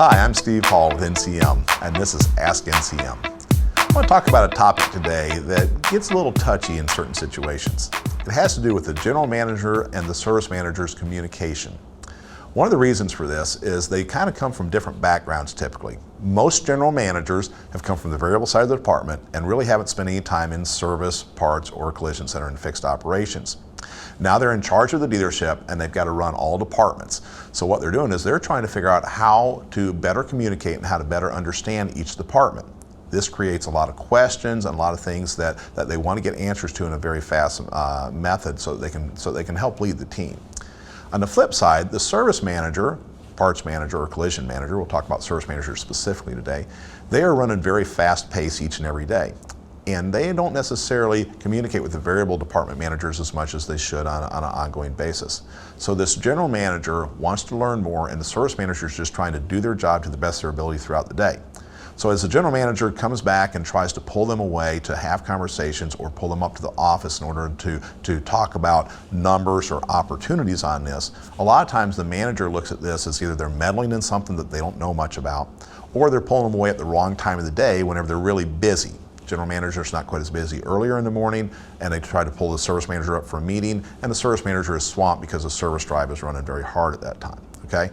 Hi, I'm Steve Hall with NCM, and this is Ask NCM. I want to talk about a topic today that gets a little touchy in certain situations. It has to do with the general manager and the service manager's communication. One of the reasons for this is they kind of come from different backgrounds typically. Most general managers have come from the variable side of the department and really haven't spent any time in service, parts, or collision center and fixed operations. Now they're in charge of the dealership and they've got to run all departments. So what they're doing is they're trying to figure out how to better communicate and how to better understand each department. This creates a lot of questions and a lot of things that they want to get answers to in a very fast method so they can help lead the team. On the flip side, the service manager, parts manager, or collision manager, we'll talk about service managers specifically today, they are running very fast pace each and every day. And they don't necessarily communicate with the variable department managers as much as they should on an ongoing basis. So this general manager wants to learn more and the service manager is just trying to do their job to the best of their ability throughout the day. So as the general manager comes back and tries to pull them away to have conversations or pull them up to the office in order to talk about numbers or opportunities on this, a lot of times the manager looks at this as either they're meddling in something that they don't know much about, or they're pulling them away at the wrong time of the day whenever they're really busy. General manager's not quite as busy earlier in the morning, and they try to pull the service manager up for a meeting, and the service manager is swamped because the service drive is running very hard at that time. Okay?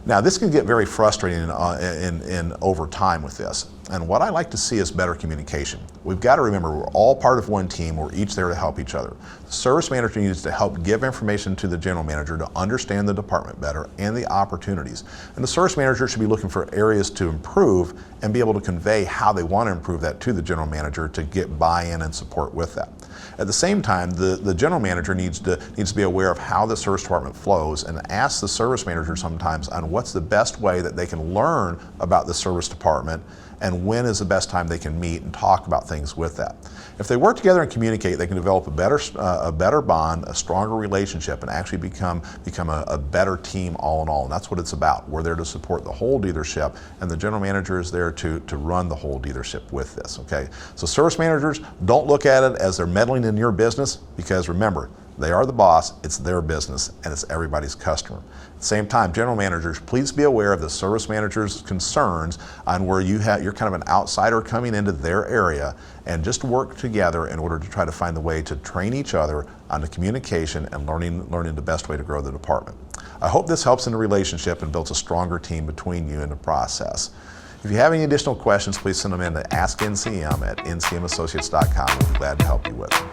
Now this can get very frustrating in over time with this. And what I like to see is better communication. We've got to remember we're all part of one team. We're each there to help each other. The service manager needs to help give information to the general manager to understand the department better and the opportunities. And the service manager should be looking for areas to improve and be able to convey how they want to improve that to the general manager to get buy-in and support with that. At the same time, the general manager needs to be aware of how the service department flows and ask the service manager sometimes on what's the best way that they can learn about the service department and when is the best time they can meet and talk about things with that. If they work together and communicate, they can develop a better bond, a stronger relationship, and actually become a better team all in all. And that's what it's about. We're there to support the whole dealership, and the general manager is there to run the whole dealership with this, okay? So service managers, don't look at it as they're meddling in your business, because remember, they are the boss, it's their business, and it's everybody's customer. At the same time, general managers, please be aware of the service manager's concerns on where you're kind of an outsider coming into their area, and just work together in order to try to find the way to train each other on the communication and learning the best way to grow the department. I hope this helps in the relationship and builds a stronger team between you in the process. If you have any additional questions, please send them in to askncm@ncmassociates.com. We'll be glad to help you with them.